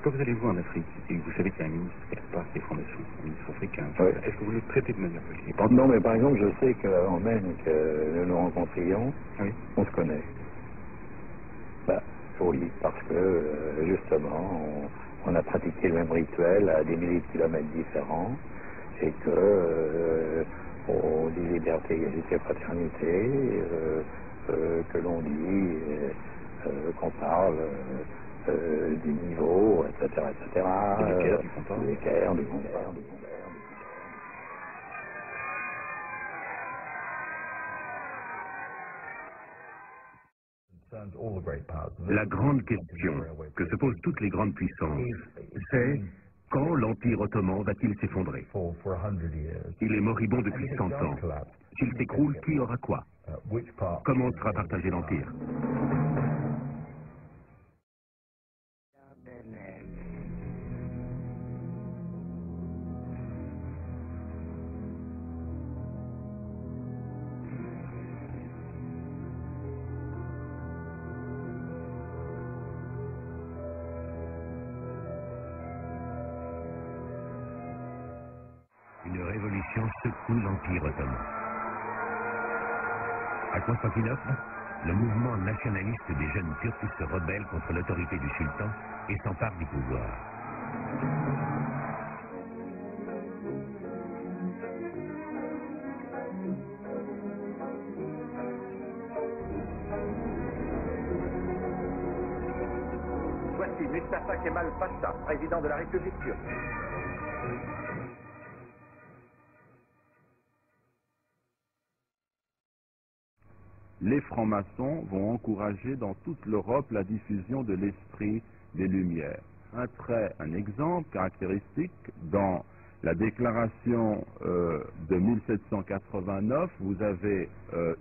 Quand vous allez vous en Afrique, et que vous savez qu'il y a un ministre quelque part qui est franc-maçon, un ministre africain, Oui. est-ce que vous le traitez de manière politique? Non, mais par exemple, je sais qu'avant même que nous rencontrions, Oui. on se connaît. Bah, oui, parce que justement, on a pratiqué le même rituel à des milliers de kilomètres différents, et que on dit liberté, égalité, fraternité, que l'on dit qu'on parle du niveau, etc., etc. De l'équerre, du compas. De l'équerre, du compas. La grande question que se posent toutes les grandes puissances, c'est quand l'Empire ottoman va-t-il s'effondrer? Il est moribond depuis 100 ans. S'il s'écroule, qui aura quoi? Comment sera partagé l'Empire? Une révolution secoue l'Empire ottoman. À Constantinople, le mouvement nationaliste des jeunes Turcs se rebelle contre l'autorité du sultan et s'empare du pouvoir. Voici Mustafa Kemal Pasha, président de la République turque. Les francs-maçons vont encourager dans toute l'Europe la diffusion de l'esprit des Lumières. Un exemple caractéristique dans la déclaration de 1789, vous avez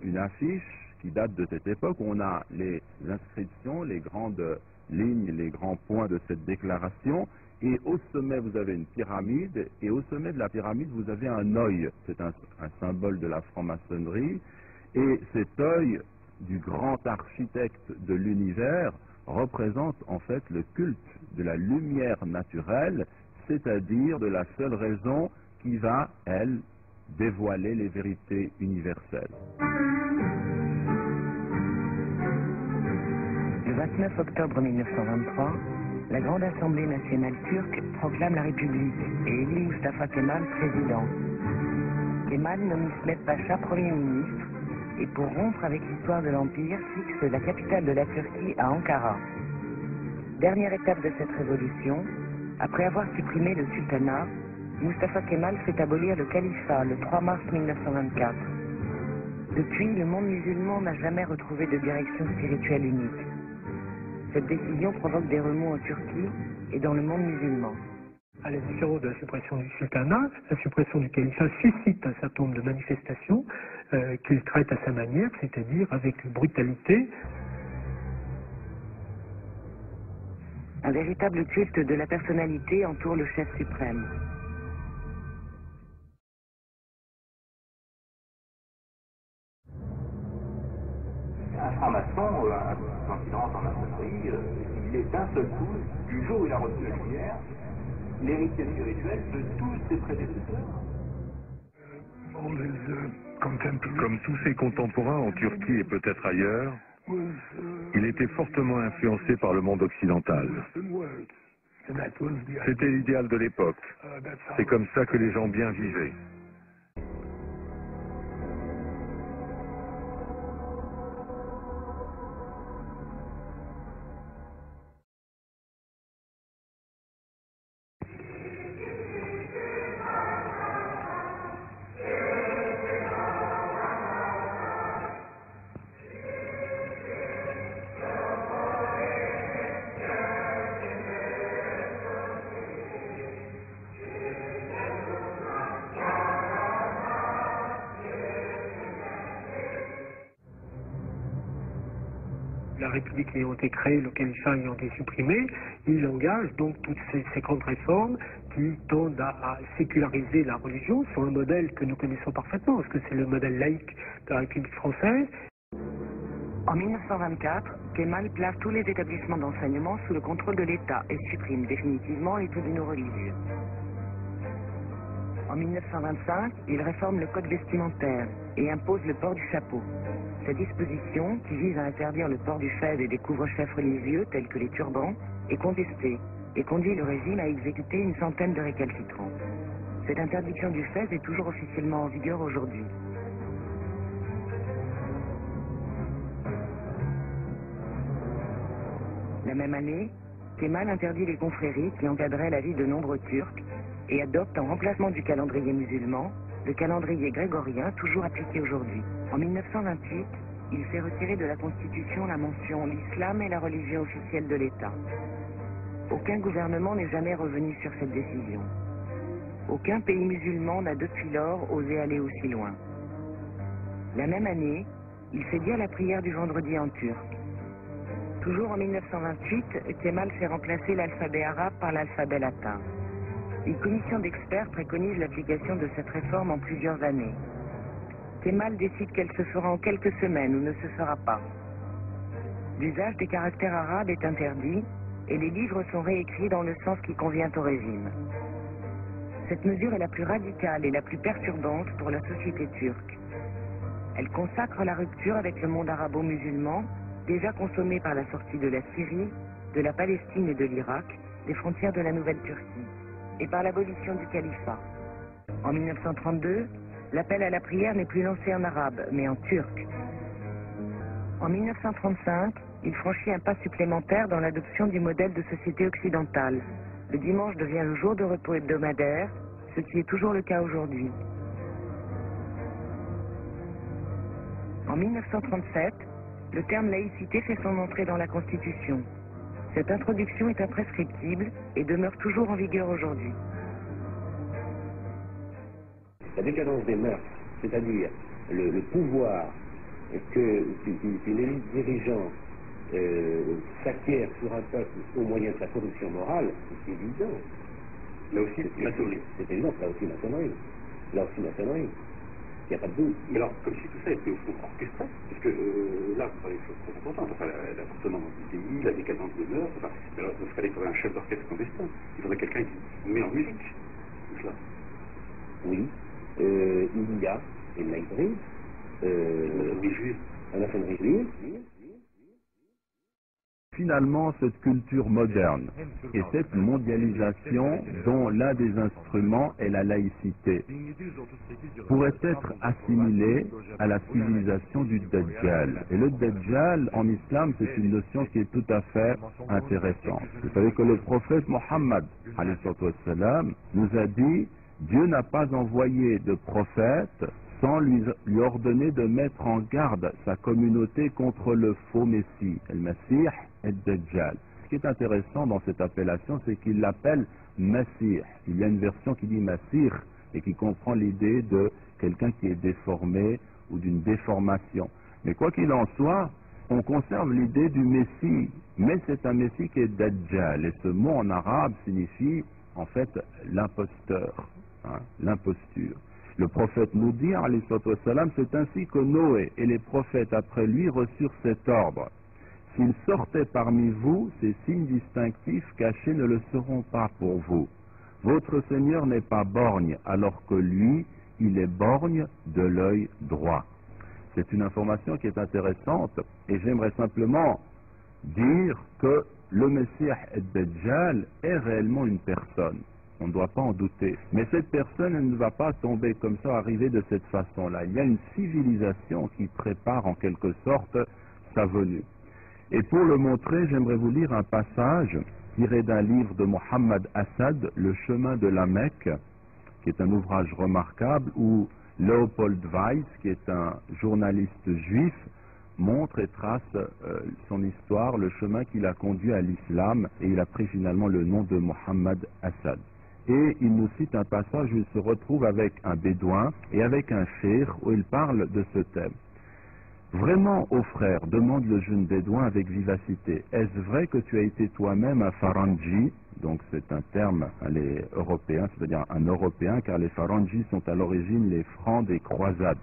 une affiche qui date de cette époque où on a les inscriptions, les grandes lignes, les grands points de cette déclaration, et au sommet vous avez une pyramide, et au sommet de la pyramide vous avez un œil, c'est un symbole de la franc-maçonnerie. Et cet œil du grand architecte de l'univers représente en fait le culte de la lumière naturelle, c'est-à-dire de la seule raison qui va, elle, dévoiler les vérités universelles. Le 29 octobre 1923, la Grande Assemblée nationale turque proclame la République et élit Mustafa Kemal président. Kemal nomme İsmet Pacha Premier ministre et pour rompre avec l'histoire de l'Empire, fixe la capitale de la Turquie à Ankara. Dernière étape de cette révolution, après avoir supprimé le sultanat, Mustafa Kemal fait abolir le califat le 3 mars 1924. Depuis, le monde musulman n'a jamais retrouvé de direction spirituelle unique. Cette décision provoque des remous en Turquie et dans le monde musulman. À la différence de la suppression du sultanat, la suppression du califat suscite un certain nombre de manifestations qu'il traite à sa manière, c'est-à-dire avec brutalité. Un véritable culte de la personnalité entoure le chef suprême. Un franc-maçon, quand il rentre en maçonnerie, il est d'un seul coup, du jour où il a reçu la lumière, l'héritier spirituel de tous ses prédécesseurs. Comme tous ses contemporains en Turquie et peut-être ailleurs, il était fortement influencé par le monde occidental. C'était l'idéal de l'époque. C'est comme ça que les gens bien vivaient. La République ayant été créée, le califat ayant été supprimé, il engage donc toutes ces grandes réformes qui tendent à séculariser la religion sur le modèle que nous connaissons parfaitement, parce que c'est le modèle laïque de la République française. En 1924, Kemal place tous les établissements d'enseignement sous le contrôle de l'État et supprime définitivement les tribunaux religieux. En 1925, il réforme le code vestimentaire et impose le port du chapeau. Cette disposition, qui vise à interdire le port du fez et des couvre-chefs religieux tels que les turbans, est contestée et conduit le régime à exécuter une centaine de récalcitrants. Cette interdiction du fez est toujours officiellement en vigueur aujourd'hui. La même année, Kemal interdit les confréries qui encadraient la vie de nombreux Turcs et adopte en remplacement du calendrier musulman le calendrier grégorien toujours appliqué aujourd'hui. En 1928, il fait retirer de la Constitution la mention « L'islam est la religion officielle de l'État ». Aucun gouvernement n'est jamais revenu sur cette décision. Aucun pays musulman n'a depuis lors osé aller aussi loin. La même année, il fait dire la prière du vendredi en turc. Toujours en 1928, Kemal fait remplacer l'alphabet arabe par l'alphabet latin. Une commission d'experts préconise l'application de cette réforme en plusieurs années. Kemal décide qu'elle se fera en quelques semaines ou ne se fera pas. L'usage des caractères arabes est interdit et les livres sont réécrits dans le sens qui convient au régime. Cette mesure est la plus radicale et la plus perturbante pour la société turque. Elle consacre la rupture avec le monde arabo-musulman, déjà consommé par la sortie de la Syrie, de la Palestine et de l'Irak, des frontières de la Nouvelle-Turquie, et par l'abolition du califat. En 1932, l'appel à la prière n'est plus lancé en arabe, mais en turc. En 1935, il franchit un pas supplémentaire dans l'adoption du modèle de société occidentale. Le dimanche devient le jour de repos hebdomadaire, ce qui est toujours le cas aujourd'hui. En 1937, le terme laïcité fait son entrée dans la Constitution. Cette introduction est imprescriptible et demeure toujours en vigueur aujourd'hui. La décadence des mœurs, c'est-à-dire le pouvoir qu'une élite dirigeante s'acquiert sur un peuple au moyen de sa corruption morale, c'est évident. Là aussi, maçonnerie. C'est évident, là aussi maçonnerie. Là aussi maçonnerie. Il n'y a pas de doute. Mais alors, comme si tout ça était au fond orchestré, parce que là, vous parlez de choses très importantes, enfin, l'appartement du pays, la décadence des mœurs, enfin, alors, il faudrait un chef d'orchestre clandestin. Il faudrait quelqu'un qui met en musique tout cela. Oui, il y a une maîtrise, la maçonnerie juive. Finalement, cette culture moderne et cette mondialisation dont l'un des instruments est la laïcité pourrait être assimilée à la civilisation du Dajjal. Et le Dajjal, en islam, c'est une notion qui est tout à fait intéressante. Vous savez que le prophète Mohammed, nous a dit « Dieu n'a pas envoyé de prophète sans lui ordonner de mettre en garde sa communauté contre le faux Messie, le Messie et Dajjal. » Ce qui est intéressant dans cette appellation, c'est qu'il l'appelle Messie. Il y a une version qui dit Messie et qui comprend l'idée de quelqu'un qui est déformé ou d'une déformation. Mais quoi qu'il en soit, on conserve l'idée du Messie, mais c'est un Messie qui est Dajjal. Et ce mot en arabe signifie en fait l'imposteur, l'imposture. Le prophète nous dit, alayhi salam, c'est ainsi que Noé et les prophètes après lui reçurent cet ordre. S'ils sortaient parmi vous, ces signes distinctifs cachés ne le seront pas pour vous. Votre Seigneur n'est pas borgne, alors que lui, il est borgne de l'œil droit. C'est une information qui est intéressante, et j'aimerais simplement dire que le Messie ad-Dajjal est réellement une personne. On ne doit pas en douter. Mais cette personne, elle ne va pas tomber comme ça, arriver de cette façon-là. Il y a une civilisation qui prépare en quelque sorte sa venue. Et pour le montrer, j'aimerais vous lire un passage tiré d'un livre de Mohammed Assad, Le chemin de la Mecque, qui est un ouvrage remarquable où Leopold Weiss, qui est un journaliste juif, montre et trace son histoire, le chemin qui l'a conduit à l'islam, et il a pris finalement le nom de Mohammed Assad. Et il nous cite un passage où il se retrouve avec un bédouin et avec un cheikh où il parle de ce thème. Vraiment, ô frère, demande le jeune bédouin avec vivacité, est-ce vrai que tu as été toi-même un Faranji? Donc c'est un terme, les Européens, c'est-à-dire un Européen, car les Faranjis sont à l'origine les francs des croisades.